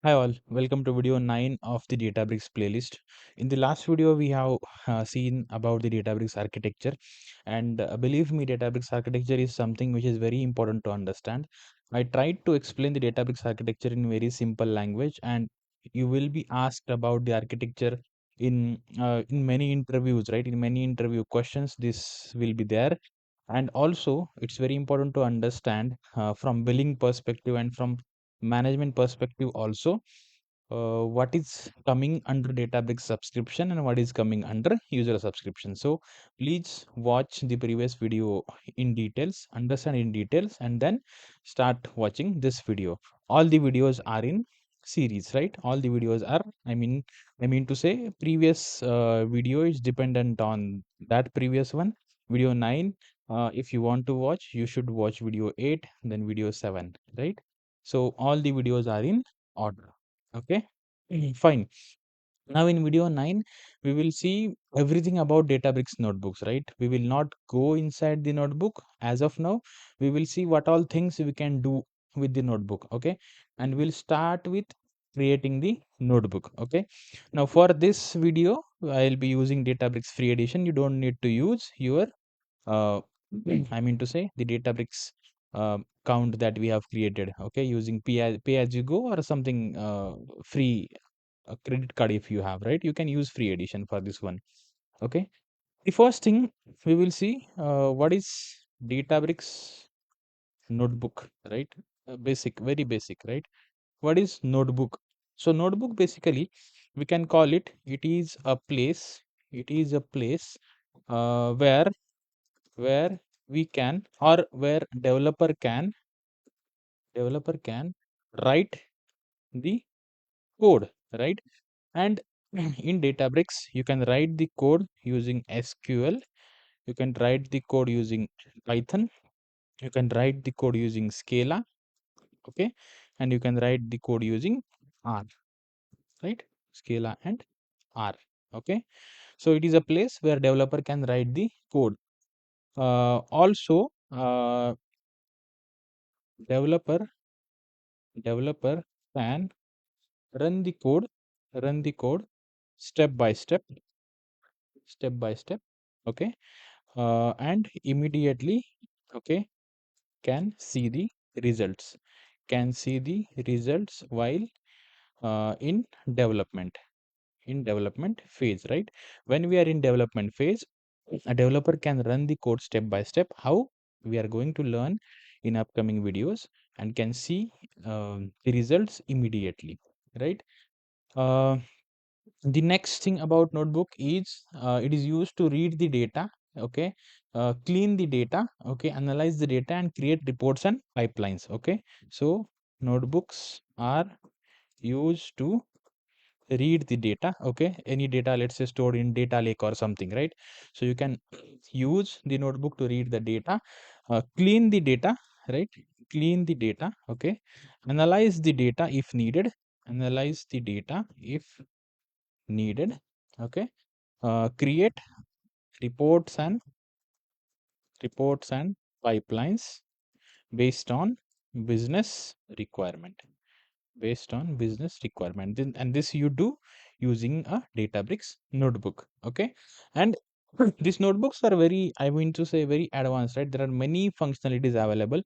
Hi all, welcome to video 9 of the Databricks playlist. In the last video, we have seen about the Databricks architecture, and believe me, Databricks architecture is something which is very important to understand. I tried to explain the Databricks architecture in very simple language, and you will be asked about the architecture in many interviews, right? In many interview questions, this will be there, and also it's very important to understand from billing perspective and from management perspective also what is coming under Databricks subscription and what is coming under user subscription. So please watch the previous video in details, understand in details, and then start watching this video. All the videos are in series, right? All the videos are, I mean to say, previous video is dependent on that previous one, video 9. If you want to watch, you should watch video 8, then video 7, right? So all the videos are in order. Okay. Fine. Now in video 9, we will see everything about Databricks notebooks, right? We will not go inside the notebook as of now. We will see what all things we can do with the notebook. Okay. And we'll start with creating the notebook. Okay. Now for this video, I'll be using Databricks free edition. You don't need to use your uh, I mean to say the Databricks count that we have created, okay, using pay as you go or something free credit card if you have, right? You can use free edition for this one, okay. The first thing we will see what is Databricks notebook, right? Basic, very basic, right? What is notebook? So notebook basically we can call it. It is a place. It is a place where we can or where developer can write the code, right? And in Databricks you can write the code using SQL, you can write the code using Python, you can write the code using Scala, okay, and you can write the code using R, right? Scala and R, okay. So it is a place where developer can write the code. Also developer developer can run the code run the code step by step, okay, and immediately, okay, can see the results while in development phase, right? When we are in development phase, a developer can run the code step by step. How? We are going to learn in upcoming videos, and can see the results immediately, right? uh, the next thing about notebook is it is used to read the data, okay, clean the data, okay, analyze the data and create reports and pipelines, okay. So notebooks are used to read the data, okay, any data, let's say stored in data lake or something, right? So you can use the notebook to read the data, clean the data, right? Clean the data, okay, analyze the data if needed, analyze the data if needed, okay, create reports and pipelines based on business requirement, and this you do using a Databricks notebook, okay. And these notebooks are very, I mean to say, very advanced, right? There are many functionalities available.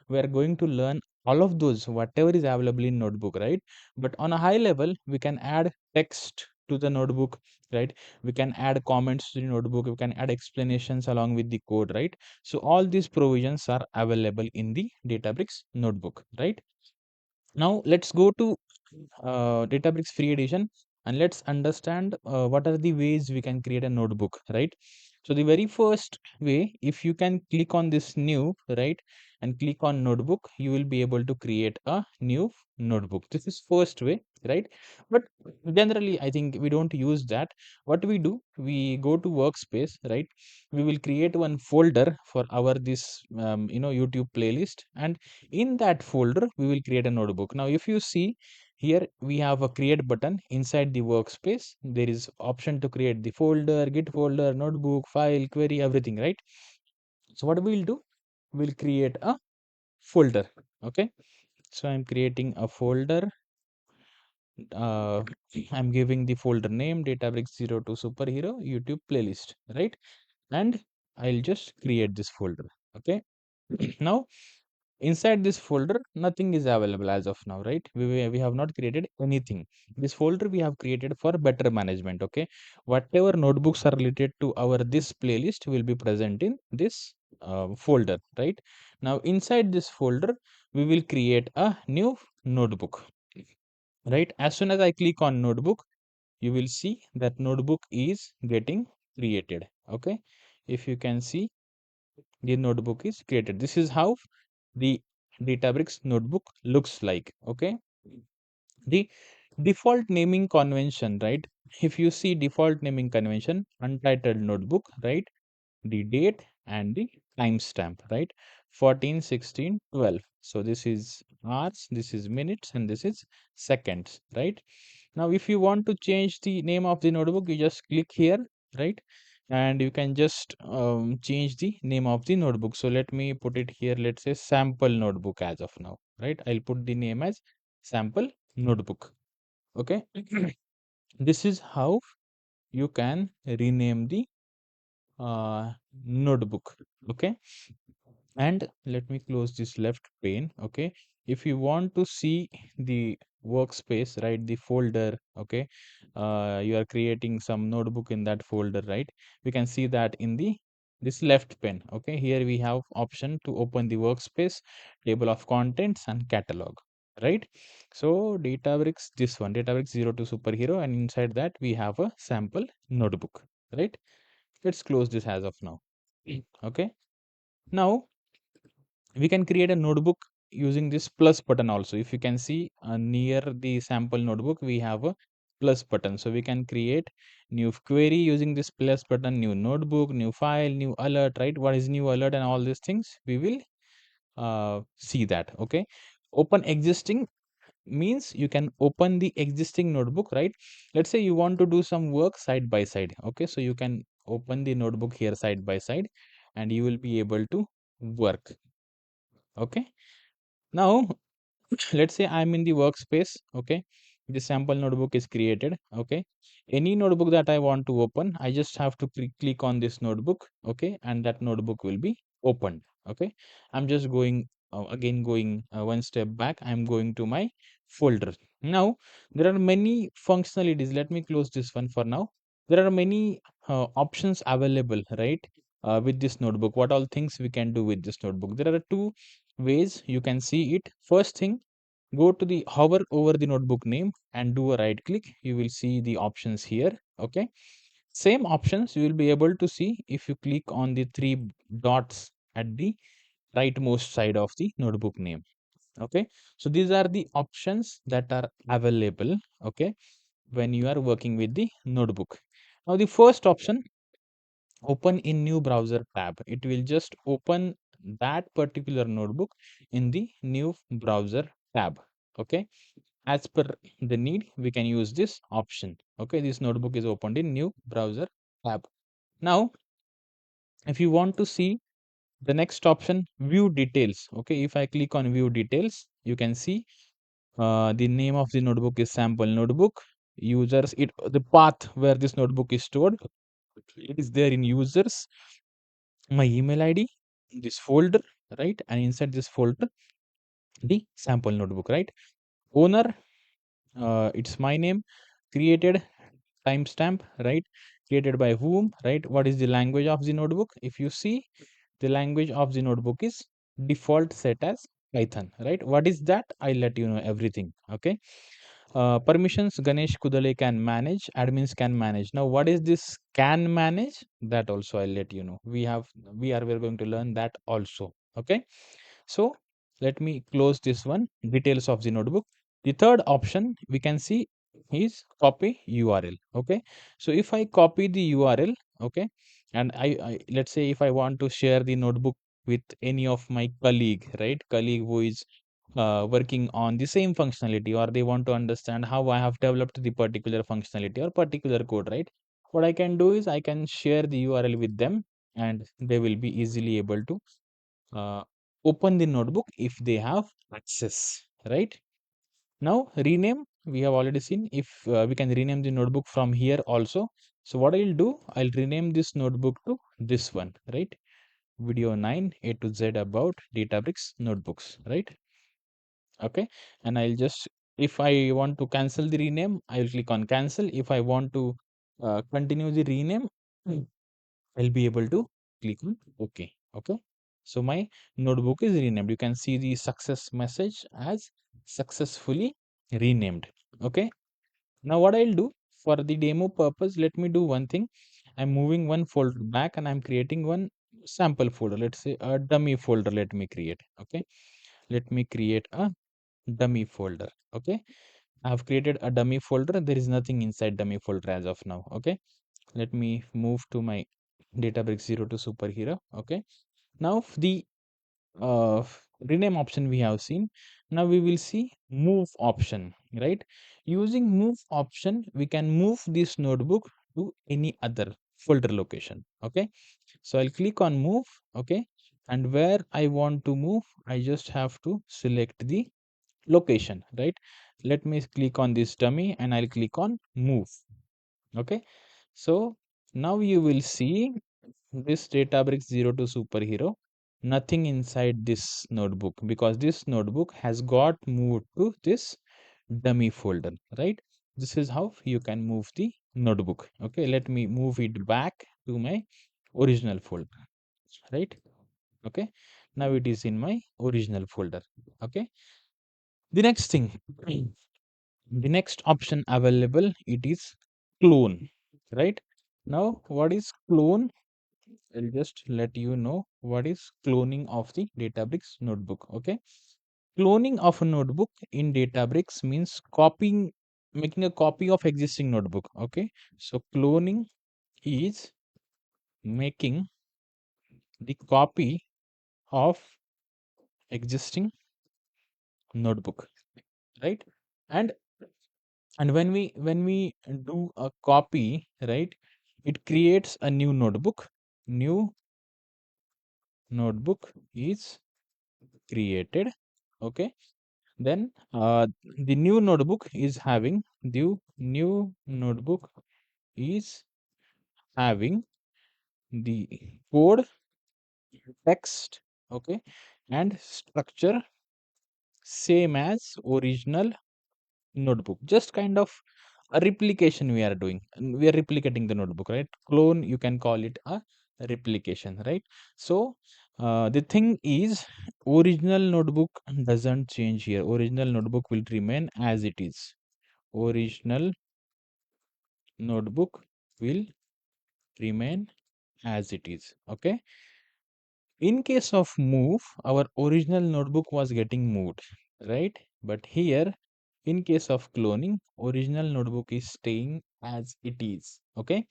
We are going to learn all of those whatever is available in notebook, right? But on a high level, we can add text to the notebook, right? We can add comments to the notebook, we can add explanations along with the code, right? So all these provisions are available in the Databricks notebook, right? Now let's go to Databricks free edition, and let's understand what are the ways we can create a notebook, right? So the very first way, if you can click on this new, right, and click on notebook, you will be able to create a new notebook. This is first way, right? But generally, I think we don't use that. What we do, we go to workspace, right? We will create one folder for our this YouTube playlist, and in that folder we will create a notebook. Now if you see here, we have a create button inside the workspace. There is option to create the folder, git folder, notebook, file, query, everything, right? So what we'll do, we'll create a folder, okay. So I'm creating a folder uh, I'm giving the folder name databricks 02 superhero YouTube playlist, right? And I'll just create this folder. Okay. Now inside this folder nothing is available as of now, right? We have not created anything. This folder we have created for better management. Okay, whatever notebooks are related to our this playlist will be present in this folder, right? Now inside this folder we will create a new notebook, right? As soon as I click on notebook, you will see that notebook is getting created. Okay, if you can see, the notebook is created. This is how the Databricks notebook looks like. Okay, the default naming convention, right? If you see default naming convention, untitled notebook, right? The date and the timestamp, right? 14, 16, 12. So this is hours, this is minutes, and this is seconds, right? Now, if you want to change the name of the notebook, you just click here, right? And you can just change the name of the notebook. So let me put it here. Let's say sample notebook as of now, right? I'll put the name as sample notebook. Okay. This is how you can rename the notebook. Okay, and let me close this left pane. Okay, if you want to see the workspace, right, the folder, okay, you are creating some notebook in that folder, right? We can see that in the this left pane. Okay, here we have option to open the workspace, table of contents, and catalog, right? So Databricks, this one, Databricks 02 superhero, and inside that we have a sample notebook, right? Let's close this as of now. Okay, now we can create a notebook using this plus button also. If you can see near the sample notebook, we have a plus button. So we can create new query using this plus button, new notebook, new file, new alert, right? What is new alert and all these things? We will see that. Okay. Open existing means you can open the existing notebook, right? Let's say you want to do some work side by side. Okay. So you can open the notebook here side by side and you will be able to work. Okay. Now, let's say I'm in the workspace. Okay, the sample notebook is created. Okay, any notebook that I want to open, I just have to click on this notebook. Okay, and that notebook will be opened. Okay, I'm just going again, going one step back. I'm going to my folder. Now there are many functionalities. Let me close this one for now. There are many options available, right? With this notebook, what all things we can do with this notebook? There are two ways you can see it. First thing, go to the hover over the notebook name and do a right click. You will see the options here. Okay, same options you will be able to see if you click on the three dots at the rightmost side of the notebook name. Okay, so these are the options that are available. Okay, when you are working with the notebook. Now the first option, open in new browser tab. It will just open that particular notebook in the new browser tab. Okay, as per the need, we can use this option. Okay, this notebook is opened in new browser tab. Now if you want to see the next option, view details. Okay, if I click on view details, you can see the name of the notebook is sample notebook. Users, it the path where this notebook is stored, it is there in users, my email ID, this folder, right? And inside this folder, the sample notebook, right? Owner, it's my name. Created, timestamp, right? Created by whom, right? What is the language of the notebook? If you see, the language of the notebook is default set as Python, right? What is that? I'll let you know everything. Okay. Permissions, Ganesh Kudale can manage, admins can manage. Now, what is this can manage? That also I'll let you know. We're going to learn that also. Okay. So let me close this one, details of the notebook. The third option we can see is copy URL. Okay. So if I copy the URL, okay, and I let's say if I want to share the notebook with any of my colleague who is working on the same functionality, or they want to understand how I have developed the particular functionality or particular code, right? What I can do is I can share the URL with them and they will be easily able to uh, open the notebook if they have access, right? Now rename, we have already seen if we can rename the notebook from here also. So what I'll do, I'll rename this notebook to this one, right? Video 9 A to Z about Databricks notebooks, right? Okay, and I'll just, if I want to cancel the rename, I'll click on cancel. If I want to continue the rename, I'll be able to click on OK. Okay, so my notebook is renamed. You can see the success message as successfully renamed. Okay, now what I'll do for the demo purpose, let me do one thing. I'm moving one folder back and I'm creating one sample folder. Let's say a dummy folder. Let me create. Okay, let me create a dummy folder. Okay, I have created a dummy folder. There is nothing inside dummy folder as of now. Okay, let me move to my Databricks 0 to superhero. Okay, now the uh, rename option we have seen. Now we will see move option, right? Using move option, we can move this notebook to any other folder location. Okay, so I'll click on move. Okay, and where I want to move, I just have to select the location, right? Let me click on this dummy and I'll click on move. Okay, so now you will see this Databricks 0 to superhero, nothing inside this notebook because this notebook has got moved to this dummy folder, right? This is how you can move the notebook. Okay, let me move it back to my original folder, right? Okay, now it is in my original folder. Okay, the next thing, the next option available, it is clone, right? Now what is clone? I'll just let you know what is cloning of the Databricks notebook. Okay, cloning of a notebook in Databricks means copying, making a copy of existing notebook. Okay, so cloning is making the copy of existing notebook, right? and and when we do a copy, right, it creates a new notebook. New notebook is created. Okay, then the new notebook is having the code, text, okay, and structure same as original notebook. Just kind of a replication we are doing. We are replicating the notebook, right? Clone, you can call it a replication, right? So the thing is, original notebook doesn't change here. Original notebook will remain as it is. Original notebook will remain as it is. Okay, in case of move, our original notebook was getting moved, right? But here, in case of cloning, original notebook is staying as it is. Okay,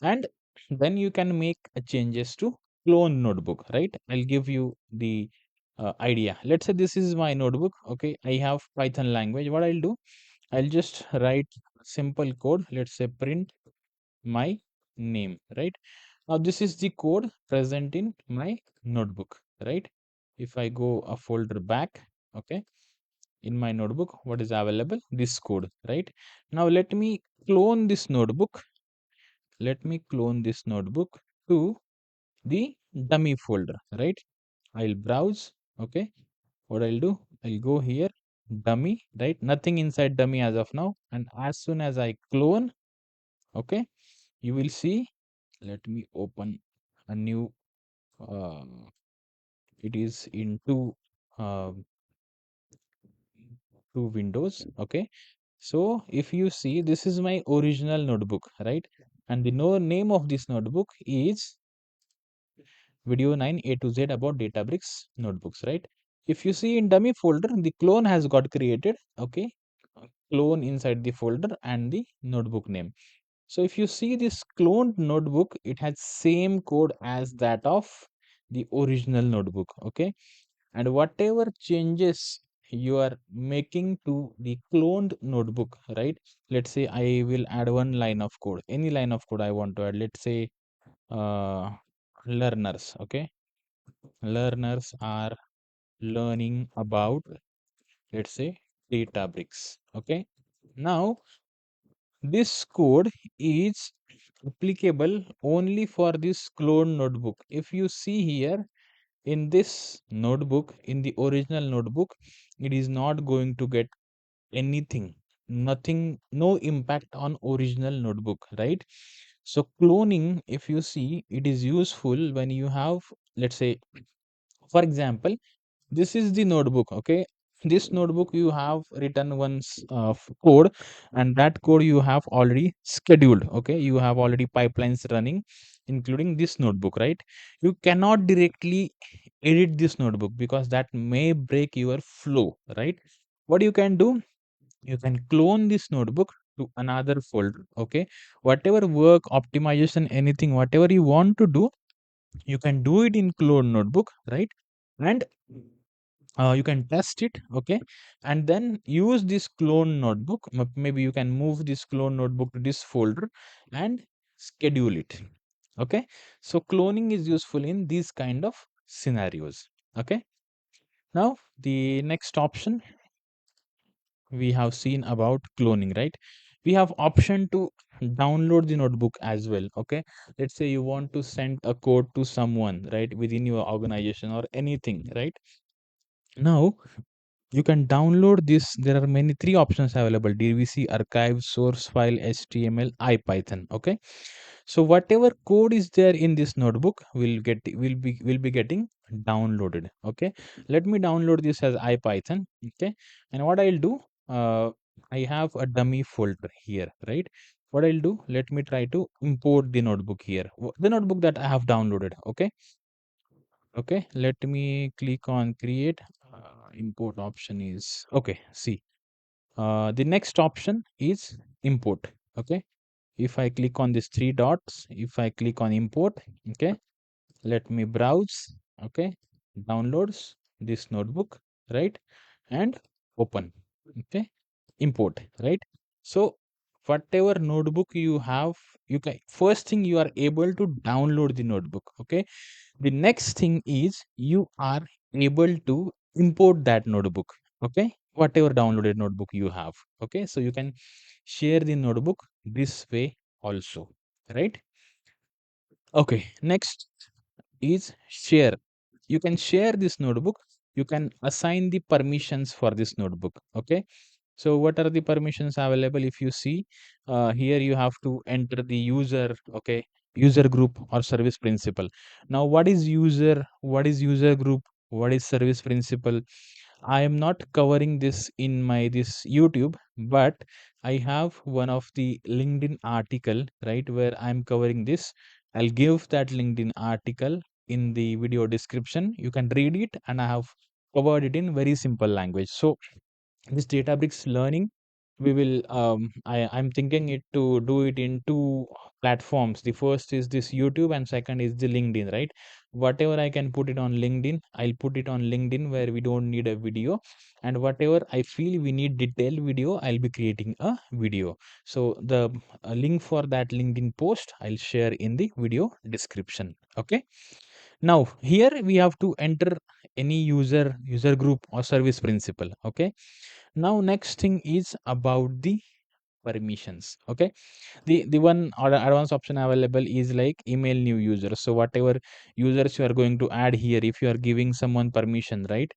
and then you can make changes to clone notebook, right? I'll give you the idea. Let's say this is my notebook. Okay, I have Python language. What I'll do, I'll just write simple code. Let's say print my name, right? Now this is the code present in my notebook, right? If I go a folder back, okay, in my notebook, what is available? This code, right? Now let me clone this notebook. Let me clone this notebook to the dummy folder, right? I'll browse. Okay, what I'll do, I'll go here, dummy, right? Nothing inside dummy as of now. And as soon as I clone, okay, you will see. Let me open a new uh, it is in uh, two windows. Okay, so if you see, this is my original notebook, right? And the no name of this notebook is video 9 A to Z about Databricks notebooks, right? If you see in dummy folder, the clone has got created. Okay, clone inside the folder and the notebook name. So if you see this cloned notebook, it has same code as that of the original notebook. Okay, and whatever changes you are making to the cloned notebook, right? Let's say I will add one line of code, any line of code I want to add. Let's say uh, learners. Okay, learners are learning about, let's say, Databricks. Okay, Now, this code is applicable only for this clone notebook. If you see here in this notebook, in the original notebook, it is not going to get anything, nothing, no impact on original notebook, right? So cloning, if you see, it is useful when you have, let's say, for example, this is the notebook, okay? This notebook you have written once code, and that code you have already scheduled, okay? You have already pipelines running including this notebook, right? You cannot directly edit this notebook because that may break your flow, right? What you can do, you can clone this notebook to another folder, okay? Whatever work optimization, anything, whatever you want to do, you can do it in clone notebook, right? And you can test it, okay? And then use this clone notebook. Maybe you can move this clone notebook to this folder and schedule it, okay? So cloning is useful in these kind of scenarios, okay? Now the next option we have seen about cloning, right? We have option to download the notebook as well, okay? Let's say you want to send a code to someone, right, within your organization or anything, right? Now you can download this. There are many three options available: dvc, archive, source file, html, ipython, okay? So whatever code is there in this notebook will be getting downloaded, okay? Let me download this as ipython, okay? And what I'll do, uh, I have a dummy folder here, right? What I'll do, let me try to import the notebook here, the notebook that I have downloaded, okay? Okay, let me click on create. Import option is okay. See, the next option is import. Okay, if I click on these three dots, if I click on import, okay, let me browse. Okay, downloads this notebook, right, and open. Okay, import, right. So whatever notebook you have, you can first thing you are able to download the notebook. Okay, the next thing is you are able to import that notebook, okay? Whatever downloaded notebook you have, okay? So you can share the notebook this way also, right? Okay, next is share. You can share this notebook. You can assign the permissions for this notebook, okay? So what are the permissions available? If you see here, you have to enter the user, okay, user group or service principal. Now, what is user? What is user group? What is service principal? I am not covering this in my this YouTube, but I have one of the LinkedIn article, right, where I'm covering this. I'll give that LinkedIn article in the video description. You can read it, and I have covered it in very simple language. So this databricks learning, we will I'm thinking it to do it in two platforms. The first is this YouTube and second is the LinkedIn, right? Whatever I can put it on LinkedIn, I'll put it on LinkedIn where we don't need a video, and whatever I feel we need detailed video, I'll be creating a video. So the link for that LinkedIn post I'll share in the video description, okay? Now here we have to enter any user group or service principal, okay? Now next thing is about the permissions, okay? The one or advanced option available is like email new user. So whatever users you are going to add here, if you are giving someone permission, right,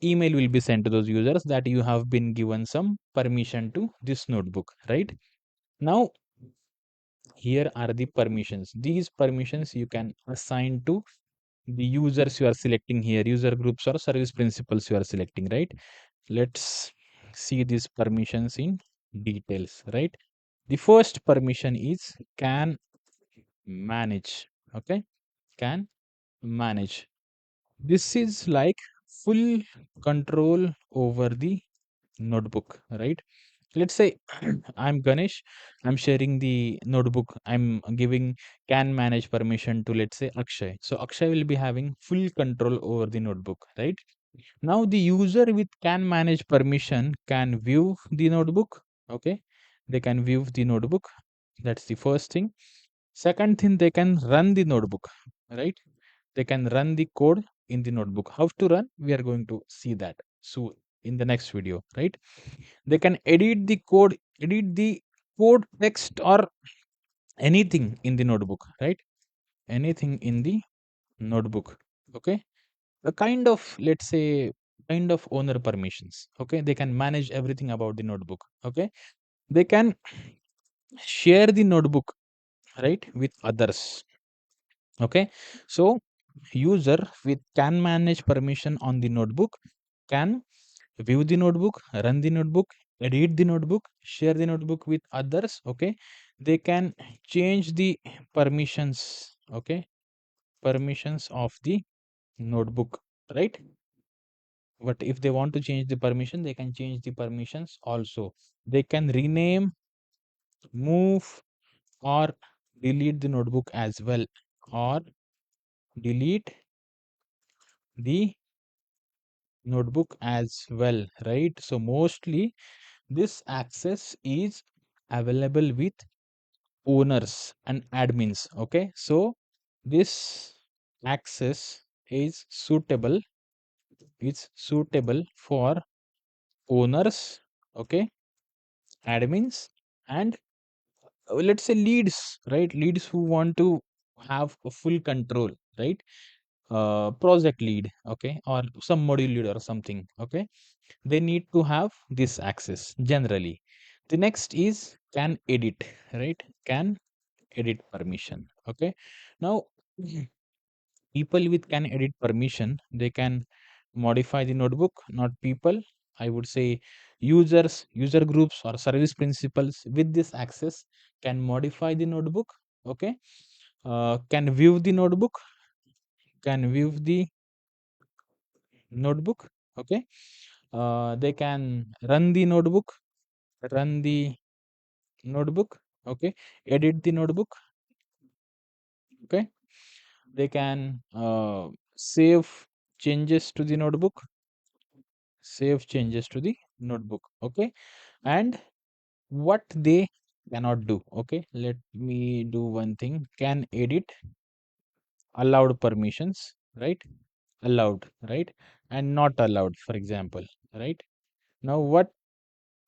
email will be sent to those users that you have been given some permission to this notebook, right? Now here are the permissions. These permissions you can assign to the users you are selecting here, user groups or service principals you are selecting, right? Let's see these permissions in details, right? The first permission is can manage, okay? Can manage. This is like full control over the notebook, right? Let's say I'm Ganesh, I'm sharing the notebook, I'm giving can manage permission to, let's say, Akshay. So Akshay will be having full control over the notebook, right? Now the user with can manage permission can view the notebook, okay? They can view the notebook. That's the first thing. Second thing, they can run the notebook, right? They can run the code in the notebook. How to run? We are going to see that soon in the next video, right? They can edit the code text or anything in the notebook, right? Anything in the notebook. Okay. A kind of, let's say, kind of owner permissions. Okay. They can manage everything about the notebook. Okay. They can share the notebook, right, with others. Okay. So user with can manage permission on the notebook can view the notebook, run the notebook, edit the notebook, share the notebook with others. Okay. They can change the permissions. Okay. Permissions of the notebook, right? But if they want to change the permission, they can change the permissions also. They can rename, move, or delete the notebook as well, or delete the notebook as well, right? So mostly this access is available with owners and admins. Okay. So this access is suitable for owners, okay, admins, and let's say leads, right? Leads who want to have a full control, right? Project lead, okay, or some module lead or something, okay. They need to have this access generally. The next is can edit, right? Can edit permission, okay. Now people with can edit permission, they can modify the notebook. Not people, I would say users, user groups, or service principals with this access can modify the notebook. Okay. Can view the notebook, can view the notebook. Okay. They can run the notebook. Okay. Edit the notebook. Okay. They can save changes to the notebook, okay. And what they cannot do, okay, let me do one thing. Can edit allowed permissions, right? Allowed, right? And not allowed, for example, right? Now what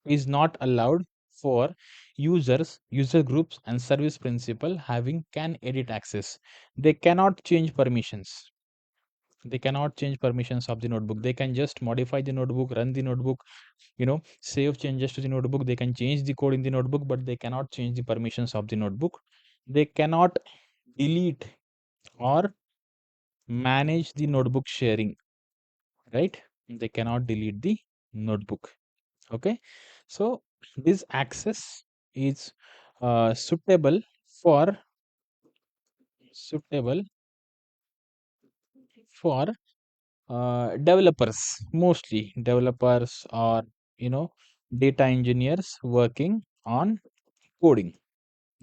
is not allowed for users, user groups, and service principal having can edit access? They cannot change permissions. They cannot change permissions of the notebook. They can just modify the notebook, run the notebook, save changes to the notebook. They can change the code in the notebook, but they cannot change the permissions of the notebook. They cannot delete or manage the notebook sharing, right? They cannot delete the notebook. Okay. So this access is suitable for suitable for developers, mostly developers, or data engineers working on coding,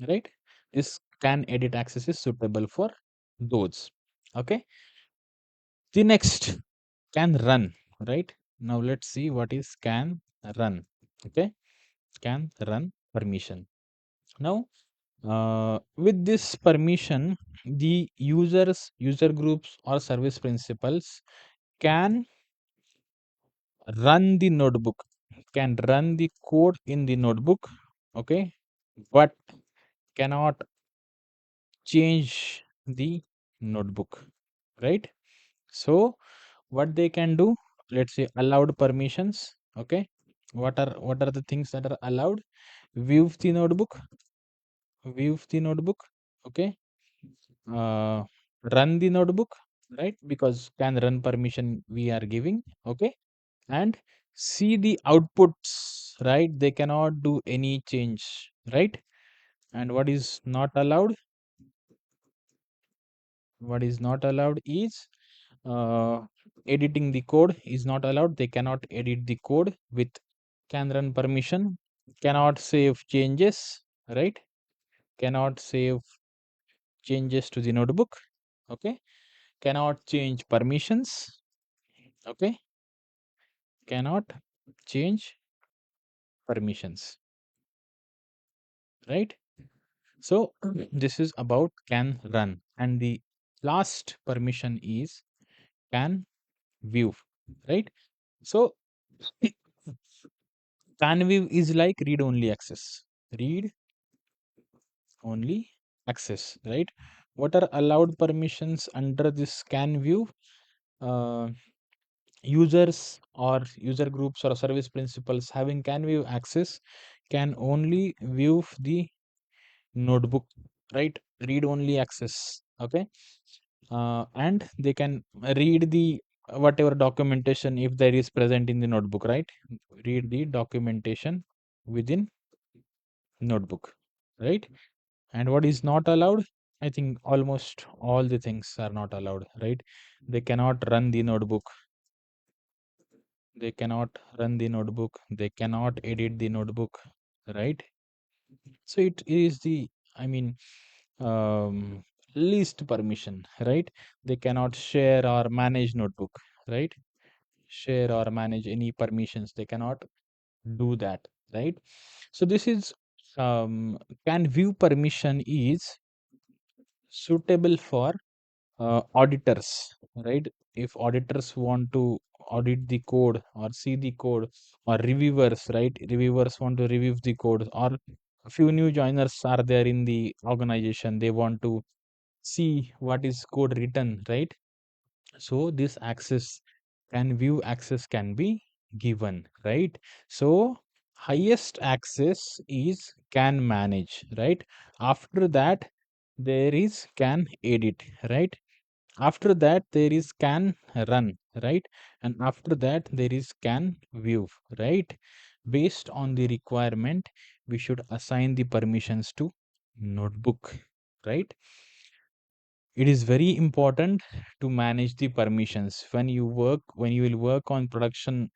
right? This can edit access is suitable for those. Okay. The next, can run, right? Now let's see what is can run. Okay. Can run permission. Now with this permission, the user groups, or service principals can run the notebook, can run the code in the notebook. Okay. But cannot change the notebook, right? So what they can do, let's say allowed permissions. Okay. What are the things that are allowed? View the notebook, okay. uh, Run the notebook, right? Because can run permission we are giving. Okay. And see the outputs, right? They cannot do any change, right? And what is not allowed is editing the code is not allowed. They cannot edit the code with can run permission, cannot save changes, right? Cannot save changes to the notebook. Okay. Cannot change permissions. Okay. Cannot change permissions, right? So this is about can run, and the last permission is can view, right? So Can view is like read only access. Read only access, right? What are allowed permissions under this can view? Uh, Users or user groups or service principals having can view access can only view the notebook, right? Read only access, okay? And they can read the whatever documentation if there is present in the notebook, right? Read the documentation within notebook, right? And what is not allowed? I think almost all the things are not allowed, right? They cannot run the notebook. They cannot run the notebook. They cannot edit the notebook, right? So it is the, I mean, um, least permission, right? They cannot share or manage notebook, right? Share or manage any permissions. They cannot do that, right? So this is can view permission is suitable for auditors, right? If auditors want to audit the code or see the code, or reviewers, right? Reviewers want to review the code, or a few new joiners are there in the organization, they want to see what is code written, right? So this access can view access can be given, right? So highest access is can manage, right? After that there is can edit, right? After that there is can run, right? And after that there is can view, right? Based on the requirement we should assign the permissions to notebook, right? It is very important to manage the permissions when you work, when you will work on production,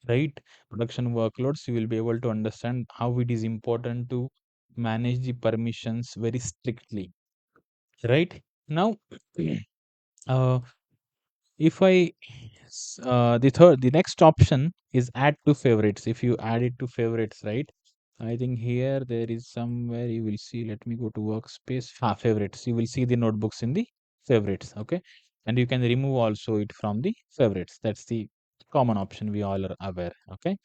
right? Production workloads, you will be able to understand how it is important to manage the permissions very strictly, right? Now uh, if the next option is add to favorites. If you add it to favorites, right? I think here there is somewhere you will see, let me go to workspace, favorites. You will see the notebooks in the favorites, okay? And you can remove also it from the favorites. That's the common option we all are aware, okay?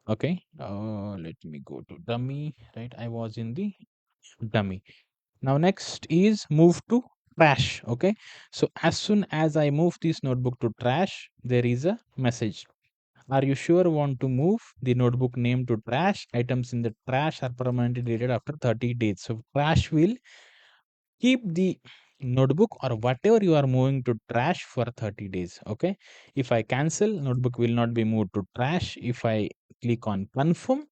Okay, let me go to dummy, right? I was in the dummy. Now next is move to trash. Okay. So as soon as I move this notebook to trash, there is a message. Are you sure want to move the notebook name to trash? Items in the trash are permanently deleted after 30 days. So trash will keep the notebook or whatever you are moving to trash for 30 days. Okay. If I cancel, notebook will not be moved to trash. If I click on confirm,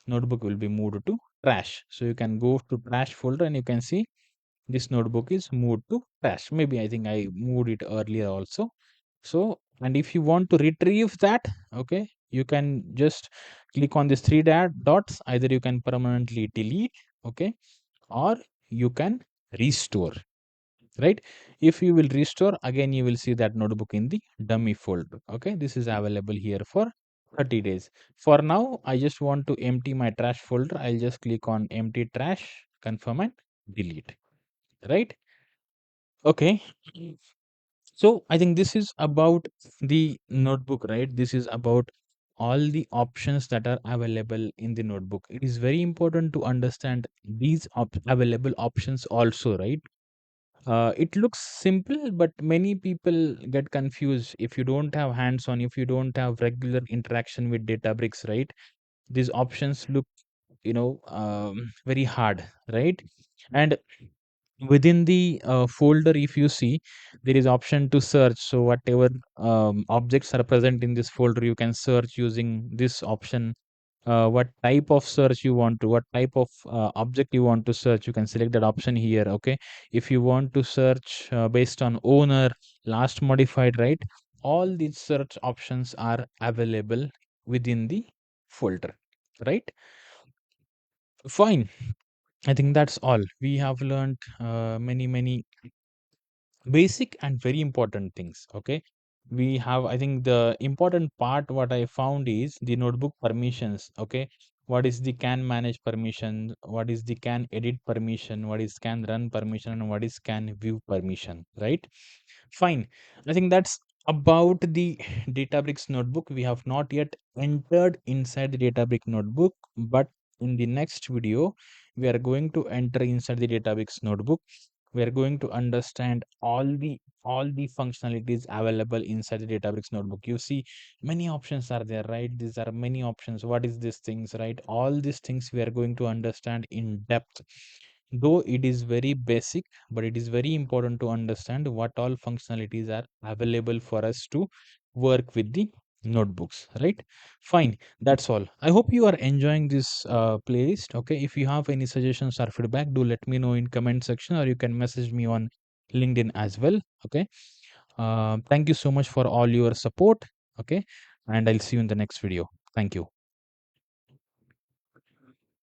notebook will be moved to trash. So you can go to trash folder and you can see this notebook is moved to trash. Maybe I think I moved it earlier also. So, and if you want to retrieve that, okay, you can just click on these three dots. Either you can permanently delete, okay, or you can restore, right? If you will restore, again, you will see that notebook in the dummy folder. Okay, this is available here for 30 days. For now, I just want to empty my trash folder. I'll just click on empty trash, confirm and delete, right? Okay. So I think this is about the notebook, right? This is about all the options that are available in the notebook. It is very important to understand these available options also, right? It looks simple, but many people get confused if you don't have hands on, if you don't have regular interaction with Databricks, right? These options look, very hard, right? And within the folder, if you see, there is option to search. So whatever objects are present in this folder, you can search using this option. What type of search you want to, what type of object you want to search, you can select that option here. Okay, if you want to search based on owner, last modified, right? All these search options are available within the folder, right? Fine. I think that's all. We have learned many basic and very important things. Okay, we have, I think the important part what I found is the notebook permissions. Okay, what is the can manage permission, what is the can edit permission, what is can run permission, and what is can view permission, right? Fine. I think that's About the Databricks notebook, we have not yet entered inside the Databricks notebook, but in the next video, we are going to enter inside the Databricks notebook. We are going to understand all the functionalities available inside the Databricks notebook. You see, many options are there, right? These are many options. What is these things, right? All these things we are going to understand in depth. Though it is very basic, but it is very important to understand what all functionalities are available for us to work with the notebooks, right? Fine, that's all. I hope you are enjoying this playlist. Okay, if you have any suggestions or feedback, do let me know in comment section, or you can message me on LinkedIn as well. Okay, thank you so much for all your support. Okay, and I'll see you in the next video. Thank you.